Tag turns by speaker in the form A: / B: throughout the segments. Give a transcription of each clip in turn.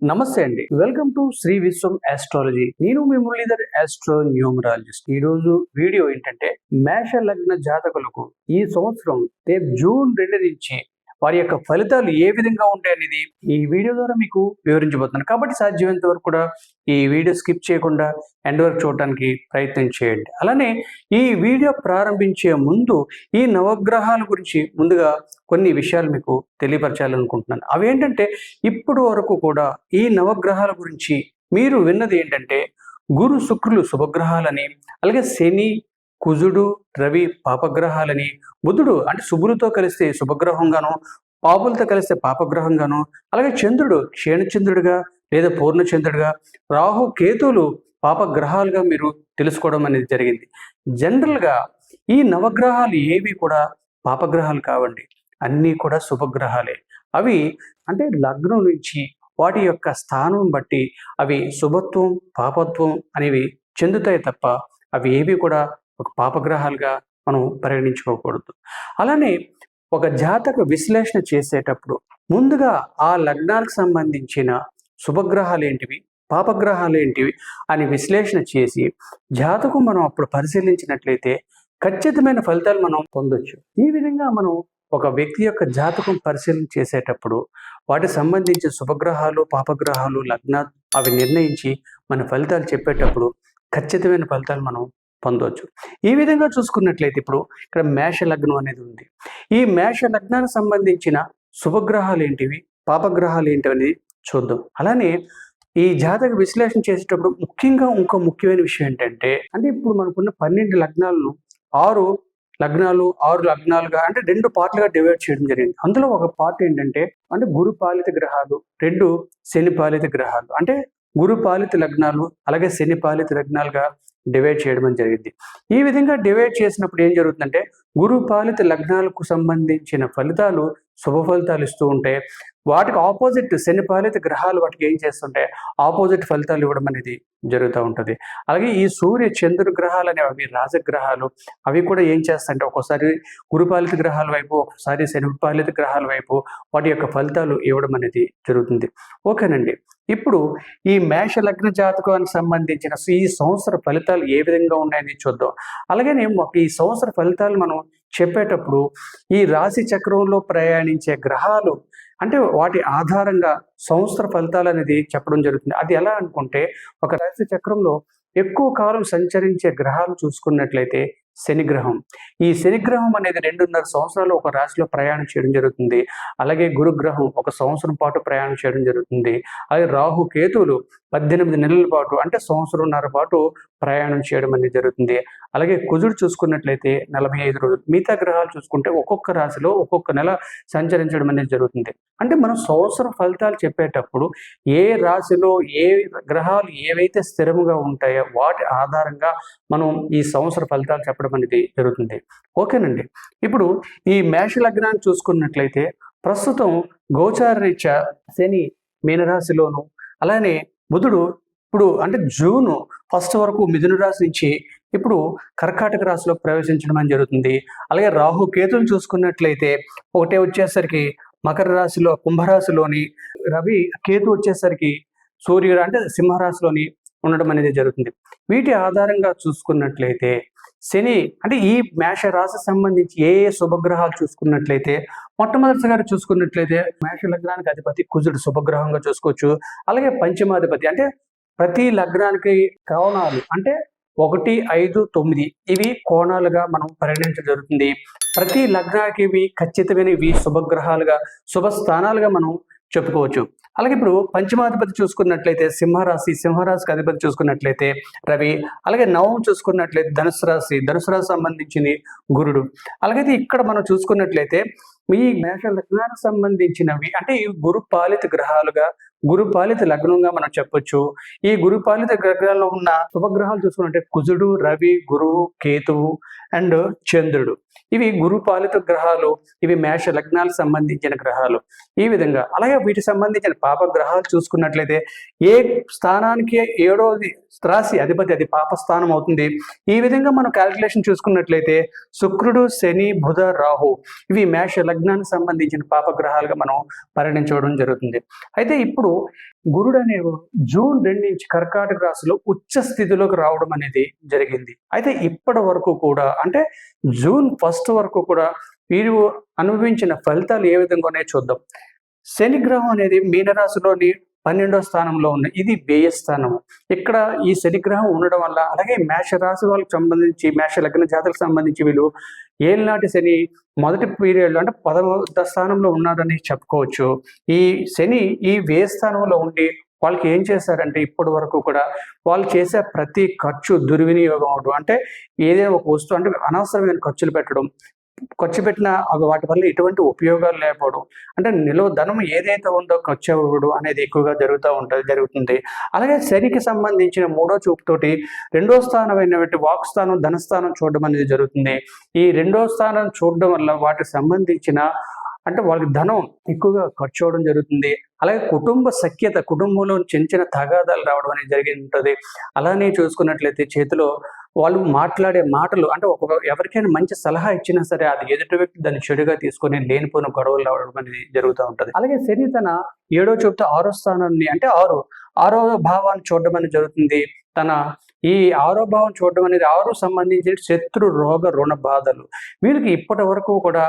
A: నమస్తే అండి. Welcome to Shri Vishwam astrology. నేను మీ మురళీధర్ ఆస్ట్రో న్యూమరాలజిస్ట్. ఈ రోజు వీడియో ఏంటంటే మేష లగ్న జాతకులకు ఈ సంవత్సరం రేపు జూన్ 2 నుంచి వారి యొక్క ఫలితాలు ఏ విధంగా ఉంటాయనేది ఈ వీడియో ద్వారా మీకు వివరించబోతున్నాను. కాబట్టి సాధ్యమైనంత వరకు కూడా ఈ వీడియో స్కిప్ చేయకుండా ఎండ్ వరకు చూడడానికి ప్రయత్నం చేయండి. అలానే ఈ వీడియో ప్రారంభించే ముందు ఈ నవగ్రహాల గురించి ముందుగా కొన్ని విషయాలు మీకు తెలియపరచాలనుకుంటున్నాను. అవేంటంటే ఇప్పటి వరకు కూడా ఈ నవగ్రహాల గురించి మీరు విన్నది ఏంటంటే గురు శుక్రులు శుభగ్రహాలని, అలాగే శని కుజుడు రవి పాపగ్రహాలని, బుధుడు అంటే శుభులతో కలిస్తే శుభగ్రహంగాను, పాపులతో కలిస్తే పాపగ్రహంగాను, అలాగే చంద్రుడు క్షీణచంద్రుడిగా లేదా పూర్ణచంద్రుడిగా, రాహు కేతువులు పాపగ్రహాలుగా మీరు తెలుసుకోవడం అనేది జరిగింది. జనరల్గా ఈ నవగ్రహాలు ఏవి కూడా పాపగ్రహాలు కావండి, అన్నీ కూడా శుభగ్రహాలే. అవి అంటే లగ్నం నుంచి వాటి యొక్క స్థానం బట్టి అవి శుభత్వం పాపత్వం అనేవి చెందుతాయి తప్ప అవి ఏవి కూడా ఒక పాపగ్రహాలుగా మనం పరిగణించుకోకూడదు. అలానే ఒక జాతక విశ్లేషణ చేసేటప్పుడు ముందుగా ఆ లగ్నాలకు సంబంధించిన శుభగ్రహాలు ఏంటివి, పాపగ్రహాలు ఏంటివి అని విశ్లేషణ చేసి జాతకం మనం అప్పుడు పరిశీలించినట్లయితే ఖచ్చితమైన ఫలితాలు మనం పొందొచ్చు. ఈ విధంగా మనం ఒక వ్యక్తి యొక్క జాతకం పరిశీలన చేసేటప్పుడు వాటికి సంబంధించిన శుభగ్రహాలు పాపగ్రహాలు లగ్నాలు అవి నిర్ణయించి మన ఫలితాలు చెప్పేటప్పుడు ఖచ్చితమైన ఫలితాలు మనం పొందవచ్చు. ఈ విధంగా చూసుకున్నట్లయితే ఇప్పుడు ఇక్కడ మేష లగ్నం అనేది ఉంది. ఈ మేష లగ్నానికి సంబంధించిన శుభగ్రహాలు ఏంటివి, పాపగ్రహాలు ఏంటివి అనేది చూద్దాం. అలానే ఈ జాతక విశ్లేషణ చేసేటప్పుడు ముఖ్యంగా ఇంకో ముఖ్యమైన విషయం ఏంటంటే అంటే ఇప్పుడు మనకున్న 12 లగ్నాలను 6 లగ్నాలుగా అంటే 2 పార్ట్లుగా డివైడ్ చేయడం జరిగింది. అందులో ఒక పార్ట్ ఏంటంటే అంటే గురు పాలిత గ్రహాలు, 2 శని పాలిత గ్రహాలు అంటే గురు పాలిత లగ్నాలు అలాగే శని పాలిత లగ్నాలుగా డివైడ్ చేయడం జరిగింది. ఈ విధంగా డివైడ్ చేసినప్పుడు ఏం జరుగుతుందంటే గురు పాలిత లగ్నాలకు సంబంధించిన ఫలితాలు శుభ ఫలితాలు ఇస్తూ ఉంటే వాటికి ఆపోజిట్ శని పాలిత గ్రహాలు వాటికి ఏం చేస్తుంటే ఆపోజిట్ ఫలితాలు ఇవ్వడం అనేది జరుగుతూ ఉంటుంది. అలాగే ఈ సూర్య చంద్ర గ్రహాలు అనేవి అవి రాజగ్రహాలు, అవి కూడా ఏం చేస్తాయంటే ఒక్కోసారి గురుపాలిత గ్రహాల వైపు ఒకసారి శని పాలిత గ్రహాల వైపు వాటి యొక్క ఫలితాలు ఇవ్వడం అనేది జరుగుతుంది. ఓకేనండి. ఇప్పుడు ఈ మేష లగ్న జాతకానికి సంబంధించిన ఈ సంవత్సర ఫలితాలు ఏ విధంగా ఉన్నాయని చూద్దాం. అలాగనే ఈ సంవత్సర ఫలితాలు మనం చెప్పేటప్పుడు ఈ రాశి చక్రంలో ప్రయాణించే గ్రహాలు అంటే వాటి ఆధారంగా సంవత్సర ఫలితాలు అనేది చెప్పడం జరుగుతుంది. అది ఎలా అనుకుంటే ఒక రాశి చక్రంలో ఎక్కువ కాలం సంచరించే గ్రహాలు చూసుకున్నట్లయితే శనిగ్రహం. ఈ శనిగ్రహం అనేది 2.5 సంవత్సరాలు ఒక రాశిలో ప్రయాణం చేయడం జరుగుతుంది. అలాగే గురుగ్రహం 1 సంవత్సరం పాటు ప్రయాణం చేయడం జరుగుతుంది. అలాగే రాహు కేతువులు 18 నెలల పాటు అంటే సంవత్సరంన్నర పాటు ప్రయాణం చేయడం అనేది జరుగుతుంది. అలాగే కుజుడు చూసుకున్నట్లయితే 45 రోజులు. మిగతా గ్రహాలు చూసుకుంటే ఒక్కొక్క రాశిలో ఒక్కొక్క నెల సంచరించడం అనేది జరుగుతుంది. అంటే మనం సంవత్సరం ఫలితాలు చెప్పేటప్పుడు ఏ రాశిలో ఏ గ్రహాలు ఏవైతే స్థిరముగా ఉంటాయో వాటి ఆధారంగా మనం ఈ సంవత్సర ఫలితాలు చెప్పడం అనేది జరుగుతుంది. ఓకేనండి. ఇప్పుడు ఈ మేష లగ్నాన్ని చూసుకున్నట్లయితే ప్రస్తుతం గోచార రీత్యా శని మీనరాశిలోను, అలానే బుధుడు ఇప్పుడు అంటే జూన్ 1 వరకు మిథున రాశి నుంచి ఇప్పుడు కర్కాటక రాశిలో ప్రవేశించడం అని జరుగుతుంది. అలాగే రాహు కేతువులు చూసుకున్నట్లయితే ఒకటే వచ్చేసరికి మకర రాశిలో కుంభరాశిలోని, రవి కేతు వచ్చేసరికి సూర్యుడు అంటే సింహరాశిలోని ఉండడం అనేది జరుగుతుంది. వీటి ఆధారంగా చూసుకున్నట్లయితే శని అంటే ఈ మేష రాశి సంబంధించి ఏ శుభగ్రహాలు చూసుకున్నట్లయితే మొట్టమొదటిసారి చూసుకున్నట్లయితే మేష లగ్నానికి అధిపతి కుజుడు శుభగ్రహంగా చూసుకోవచ్చు. అలాగే పంచమాధిపతి అంటే ప్రతి లగ్నానికి కోణాలు అంటే 1, 5, 9 ఇవి కోణాలుగా మనం పరిగణించడం జరుగుతుంది. ప్రతి లగ్నానికి ఇవి ఖచ్చితమైనవి శుభగ్రహాలుగా శుభ స్థానాలుగా మనం చెప్పుకోవచ్చు. అలాగే ఇప్పుడు పంచమాధిపతి చూసుకున్నట్లయితే సింహరాశికి అధిపతి చూసుకున్నట్లయితే రవి, అలాగే నవమం చూసుకున్నట్లయితే ధనుసు రాశి సంబంధించింది గురుడు. అలాగే ఇక్కడ మనం చూసుకున్నట్లయితే ఈ మేష లగ్నానికి సంబంధించినవి అంటే ఈ గురు పాలిత గ్రహాలుగా గురు పాలిత లగ్నంగా మనం చెప్పొచ్చు. ఈ గురు పాలిత గ్రహాల్లో ఉన్న శుభగ్రహాలు చూసుకున్నట్టే కుజుడు, రవి, గురువు, కేతువు అండ్ చంద్రుడు. ఇవి గురు పాలిత గ్రహాలు. ఇవి మేష లగ్నాలకు సంబంధించిన గ్రహాలు. ఈ విధంగా అలాగే వీటికి సంబంధించిన పాప గ్రహాలు చూసుకున్నట్లయితే ఏ స్థానానికి 7వ రాశి అధిపతి అది పాప స్థానం అవుతుంది. ఈ విధంగా మనం క్యాలిక్యులేషన్ చూసుకున్నట్లయితే శుక్రుడు, శని, బుధ, రాహు ఇవి మేష లగ్నానికి సంబంధించిన పాపగ్రహాలుగా మనం పరిగణించడం జరుగుతుంది. అయితే ఇప్పుడు గురుడు అనే జూన్ 2 నుంచి కర్కాటక రాశిలో ఉచ్చ స్థితిలోకి రావడం అనేది జరిగింది. అయితే ఇప్పటి వరకు కూడా అంటే జూన్ 1 వరకు కూడా వీరు అనుభవించిన ఫలితాలు ఏ విధంగా ఉన్నాయో చూద్దాం. శని గ్రహం అనేది మీనరాశిలోని 12వ స్థానంలో ఉంది. ఇది వ్యయ స్థానం. ఇక్కడ ఈ శని గ్రహం ఉండడం వల్ల, అలాగే మేష రాశి వాళ్ళకి సంబంధించి, మేష లగ్న జాతకు సంబంధించి వీళ్ళు ఏళ్ళనాటి శని మొదటి పీరియడ్లో అంటే 10వ స్థానంలో ఉన్నారని చెప్పుకోవచ్చు. ఈ శని ఈ వ్యయ స్థానంలో ఉండి వాళ్ళకి ఏం చేశారంటే ఇప్పటి వరకు కూడా వాళ్ళు చేసే ప్రతి ఖర్చు దుర్వినియోగం అవడం, అంటే ఏదైనా ఒక వస్తువు అంటే అనవసరమైన ఖర్చులు పెట్టడం, ఖర్చు పెట్టిన వాటి వల్ల ఎటువంటి ఉపయోగాలు లేకపోవడం, అంటే నిల్వ ధనం ఏదైతే ఉందో ఖర్చు అవ్వడం అనేది ఎక్కువగా జరుగుతుంది. అలాగే శనికి సంబంధించిన 3వ చూపుతోటి 2వ స్థానమైనటువంటి వాక్ స్థానం, ధనస్థానం చూడడం అనేది జరుగుతుంది. ఈ 2వ స్థానం చూడడం వల్ల వాటికి సంబంధించిన అంటే వాళ్ళకి ధనం ఎక్కువగా ఖర్చు అవడం జరుగుతుంది. అలాగే కుటుంబ సఖ్యత, కుటుంబంలో చిన్న తగాదాలు రావడం అనేది జరిగి ఉంటుంది. అలానే చూసుకున్నట్లయితే చేతిలో వాళ్ళు మాట్లాడే మాటలు అంటే ఎవరికైనా మంచి సలహా ఇచ్చినా సరే అది ఎదుటి వ్యక్తి దాన్ని చెడుగా తీసుకొని లేనిపోయిన గొడవలు రావడం అనేది జరుగుతూ ఉంటుంది. అలాగే శని తన 7వ చూపుతో 6వ స్థానాన్ని అంటే 6వ భావాన్ని చూడడం అనేది జరుగుతుంది. తన ఈ 6వ భావం చూడడం అనేది 6 సంబంధించిన శత్రు రోగ రుణ బాధలు వీళ్ళకి ఇప్పటి వరకు కూడా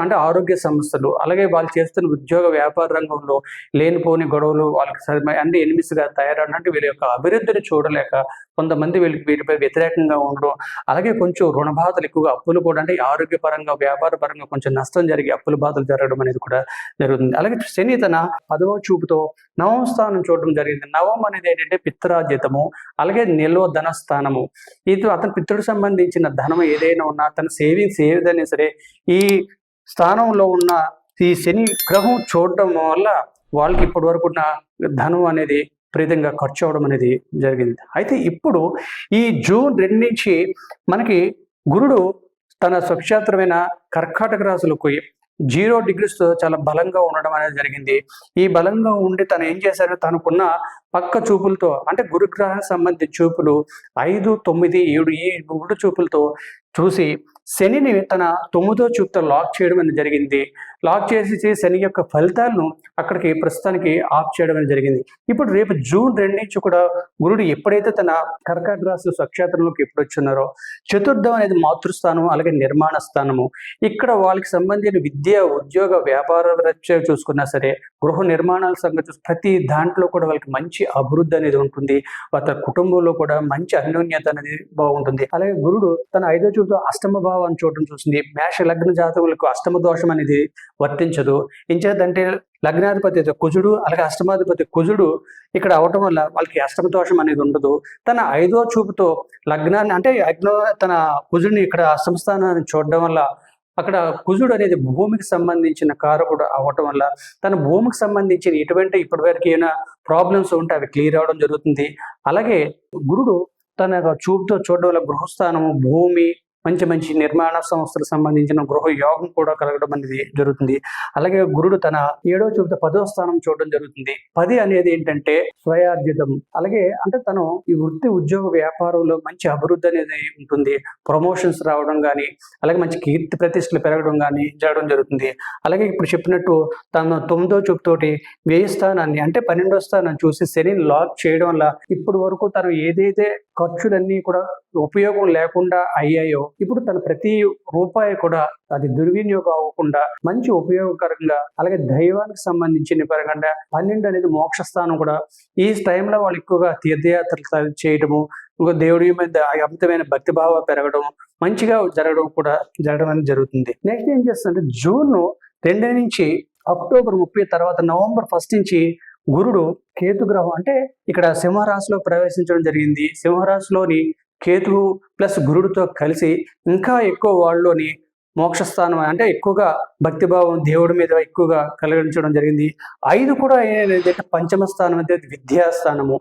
A: అంటే ఆరోగ్య సమస్యలు, అలాగే వాళ్ళు చేస్తున్న ఉద్యోగ వ్యాపార రంగంలో లేనిపోని గొడవలు వాళ్ళకి అంటే ఎనిమిస్గా తయారన్నట్టు వీళ్ళ యొక్క అభివృద్ధిని చూడలేక కొంతమంది వీటిపై వ్యతిరేకంగా ఉండడం, అలాగే కొంచెం రుణ బాధలు ఎక్కువగా, అప్పులు కూడా అంటే ఆరోగ్యపరంగా వ్యాపార పరంగా కొంచెం నష్టం జరిగి అప్పుల బాధలు జరగడం అనేది కూడా జరుగుతుంది. అలాగే శని తన 10వ చూపుతో 9వ స్థానం చూడడం జరిగింది. నవం అనేది ఏంటంటే పిత్రార్జితము, అలాగే నిల్వ ధన స్థానము. ఇది అతని పిత్రుడికి సంబంధించిన ధనం ఏదైనా ఉన్నా తన సేవింగ్స్ ఏదైనా సరే ఈ స్థానంలో ఉన్న ఈ శని గ్రహం చూడడం వల్ల వాళ్ళకి ఇప్పటి వరకు ఉన్న ధనం అనేది విపరీతంగా ఖర్చు అవడం అనేది జరిగింది. అయితే ఇప్పుడు ఈ జూన్ 2 నుంచి మనకి గురుడు తన స్వక్షేత్రమైన కర్కాటక రాశులకు 0 డిగ్రీస్తో చాలా బలంగా ఉండడం అనేది జరిగింది. ఈ బలంగా ఉండి తను ఏం చేశారు, తనకున్న పక్క చూపులతో అంటే గురుగ్రహానికి సంబంధించిన చూపులు 5, 9, 7 ఈ 3 చూపులతో చూసి శనిని తన 9వ చూపుతో లాక్ చేయడం అనేది జరిగింది. లాక్ చేసి శని యొక్క ఫలితాలను అక్కడికి ప్రస్తుతానికి ఆఫ్ చేయడం అనేది జరిగింది. ఇప్పుడు రేపు జూన్ 2 నుంచి కూడా గురుడు ఎప్పుడైతే తన కర్కాటక రాశి స్వక్షేత్రంలోకి ఎప్పుడు వచ్చున్నారో, చతుర్థం అనేది మాతృస్థానం, అలాగే నిర్మాణ స్థానము. ఇక్కడ వాళ్ళకి సంబంధించిన విద్య, ఉద్యోగ, వ్యాపార రీత్యా చూసుకున్నా సరే, గృహ నిర్మాణాల సంగతి ప్రతి దాంట్లో కూడా వాళ్ళకి మంచి అభివృద్ధి అనేది ఉంటుంది. వాళ్ళ కుటుంబంలో కూడా మంచి అన్యోన్యత అనేది బాగుంటుంది. అలాగే గురుడు తన 5వ చూపుతో అష్టమ భావాన్ని చూడడం చూసింది. మేష లగ్న జాతకులకు అష్టమ దోషం అనేది వర్తించదు. ఇంచేదంటే లగ్నాధిపతి కుజుడు, అలాగే అష్టమాధిపతి కుజుడు ఇక్కడ అవటం వల్ల వాళ్ళకి అష్టమ దోషం అనేది ఉండదు. తన 5వ చూపుతో లగ్నాన్ని అంటే తన కుజుడిని ఇక్కడ అష్టమ స్థానాన్ని చూడడం వల్ల అక్కడ కుజుడు అనేది భూమికి సంబంధించిన కారకుడు అవ్వటం వల్ల తన భూమికి సంబంధించిన ఎటువంటి ఇప్పటివరకు ఏమైనా ప్రాబ్లమ్స్ ఉంటే అవి క్లియర్ అవడం జరుగుతుంది. అలాగే గురుడు తన చూపుతో చూడడం వల్ల గృహస్థానము, భూమి, మంచి మంచి నిర్మాణ సంస్థలకు సంబంధించిన గృహ యోగం కూడా కలగడం అనేది జరుగుతుంది. అలాగే గురుడు తన 7వ చూపుతో 10వ స్థానం చూడడం జరుగుతుంది. 10 అనేది ఏంటంటే స్వయార్జితం. అలాగే అంటే తను ఈ వృత్తి, ఉద్యోగ, వ్యాపారంలో మంచి అభివృద్ధి అనేది ఉంటుంది. ప్రమోషన్స్ రావడం కానీ, అలాగే మంచి కీర్తి ప్రతిష్టలు పెరగడం కానీ జరగడం జరుగుతుంది. అలాగే ఇప్పుడు చెప్పినట్టు తన 9వ చూపుతోటి వ్యయ స్థానాన్ని అంటే 12వ స్థానాన్ని చూసి శనిని లాక్ చేయడం వల్ల ఇప్పటి వరకు తను ఏదైతే ఖర్చులన్నీ కూడా ఉపయోగం లేకుండా అయ్యాయో ఇప్పుడు తన ప్రతి రూపాయి కూడా అది దుర్వినియోగం అవ్వకుండా మంచి ఉపయోగకరంగా, అలాగే దైవానికి సంబంధించిన పరంగా 12 అనేది మోక్ష స్థానం కూడా. ఈ టైంలో వాళ్ళు ఎక్కువగా తీర్థయాత్రలు చేయడము, దేవుడి మీద అమితమైన భక్తిభావ పెరగడం, మంచిగా జరగడం అనేది జరుగుతుంది. నెక్స్ట్ ఏం చేస్తుందంటే జూన్ 2 నుంచి అక్టోబర్ 30 తర్వాత నవంబర్ 1 నుంచి గురుడు కేతు గ్రహం అంటే ఇక్కడ సింహరాశిలో ప్రవేశించడం జరిగింది. సింహరాశిలోని కేతువు ప్లస్ గురుడితో కలిసి ఇంకా ఎక్కువ వాళ్ళలోని మోక్షస్థానం అంటే ఎక్కువగా భక్తిభావం దేవుడి మీద ఎక్కువగా కలిగించడం జరిగింది. 5 కూడా ఏదైతే పంచమ స్థానం అంటే విద్యాస్థానము.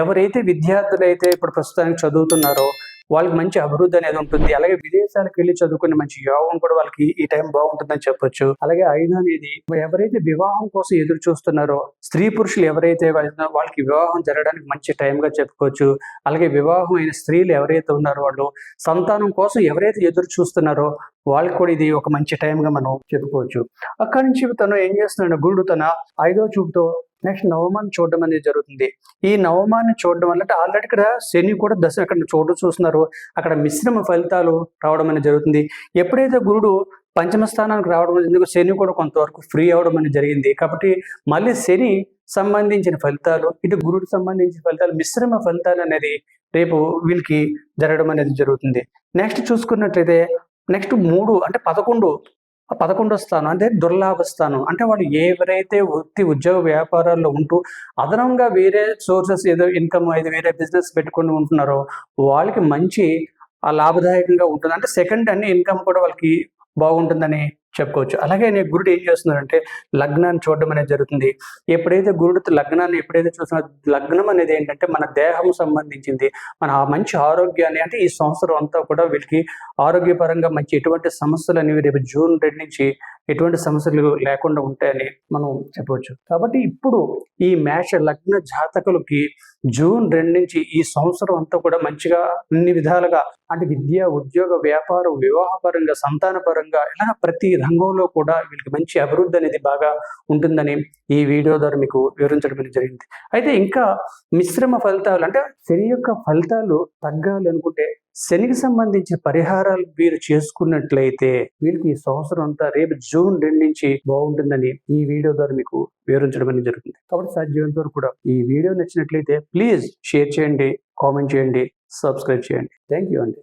A: ఎవరైతే విద్యార్థులు అయితే ఇప్పుడు ప్రస్తుతానికి చదువుతున్నారో వాళ్ళకి మంచి అభివృద్ధి అనేది ఉంటుంది. అలాగే విదేశాలకు వెళ్ళి చదువుకునే మంచి యోగం కూడా వాళ్ళకి ఈ టైం బాగుంటుందని చెప్పొచ్చు. అలాగే 5 అనేది ఎవరైతే వివాహం కోసం ఎదురు చూస్తున్నారో, స్త్రీ పురుషులు ఎవరైతే వాళ్ళకి వివాహం జరగడానికి మంచి టైంగా చెప్పుకోవచ్చు. అలాగే వివాహం అయిన స్త్రీలు ఎవరైతే ఉన్నారో వాళ్ళు సంతానం కోసం ఎవరైతే ఎదురు చూస్తున్నారో వాళ్ళకి కూడా ఇది ఒక మంచి టైంగా మనం చెప్పుకోవచ్చు. అక్కడి నుంచి తను ఏం చేస్తున్నాడు, గురుడు తన 5వ చూపుతో నెక్స్ట్ నవమాన్ని చూడడం అనేది జరుగుతుంది. ఈ నవమాన్ని చూడడం వల్ల అంటే ఆల్రెడీ ఇక్కడ శని కూడా దశ అక్కడ చూడడం చూస్తున్నారు, అక్కడ మిశ్రమ ఫలితాలు రావడం అనేది జరుగుతుంది. ఎప్పుడైతే గురుడు పంచమ స్థానానికి రావడం ఎందుకు శని కూడా కొంతవరకు ఫ్రీ అవడం అనేది జరిగింది. కాబట్టి మళ్ళీ శని సంబంధించిన ఫలితాలు, ఇటు గురుడికి సంబంధించిన ఫలితాలు, మిశ్రమ ఫలితాలు అనేది రేపు వీళ్ళకి జరగడం అనేది జరుగుతుంది. నెక్స్ట్ చూసుకున్నట్లయితే నెక్స్ట్ 3 అంటే 11వ స్థానం అంటే దుర్లాభ స్థానం. అంటే వాళ్ళు ఎవరైతే ఉద్యోగ వ్యాపారాల్లో ఉంటూ అదనంగా వేరే సోర్సెస్ ఏదో ఇన్కమ్ అయితే వేరే బిజినెస్ పెట్టుకొని ఉంటున్నారో వాళ్ళకి మంచి లాభదాయకంగా ఉంటుంది. అంటే సెకండ్ అన్ని ఇన్కమ్ కూడా వాళ్ళకి బాగుంటుందని చెప్పుకోవచ్చు. అలాగే గురుడు ఏం చేస్తున్నాడంటే లగ్నాన్ని చూడడం అనేది జరుగుతుంది. ఎప్పుడైతే గురుడు లగ్నాన్ని ఎప్పుడైతే చూసిన లగ్నం అనేది ఏంటంటే మన దేహం సంబంధించింది, మన మంచి ఆరోగ్యాన్ని అంటే ఈ సంవత్సరం అంతా కూడా వీళ్ళకి ఆరోగ్యపరంగా మంచి ఎటువంటి సమస్యలు అనేవి రేపు జూన్ 2 నుంచి ఎటువంటి సమస్యలు లేకుండా ఉంటాయని మనం చెప్పవచ్చు. కాబట్టి ఇప్పుడు ఈ మేష లగ్న జాతకులకి జూన్ 2 నుంచి ఈ సంవత్సరం అంతా కూడా మంచిగా అన్ని విధాలుగా అంటే విద్య, ఉద్యోగ, వ్యాపారం, వివాహపరంగా, సంతానపరంగా ఇలా ప్రతి రంగంలో కూడా వీళ్ళకి మంచి అభివృద్ధి అనేది బాగా ఉంటుందని ఈ వీడియో ద్వారా మీకు వివరించడం అనేది జరిగింది. అయితే ఇంకా మిశ్రమ ఫలితాలు అంటే శని యొక్క ఫలితాలు తగ్గాలి అనుకుంటే శనికి సంబంధించిన పరిహారాలు వీరు చేసుకున్నట్లయితే వీళ్ళకి ఈ సంవత్సరం అంతా రేపు జూన్ 2 నుంచి బాగుంటుందని ఈ వీడియో ద్వారా మీకు వివరించడం అనేది జరుగుతుంది. కాబట్టి సాధ్యమైనంత వరకు కూడా ఈ వీడియో నచ్చినట్లయితే ప్లీజ్ షేర్ చేయండి, కామెంట్ చేయండి, సబ్స్క్రైబ్ చేయండి. థ్యాంక్ యూ అండి.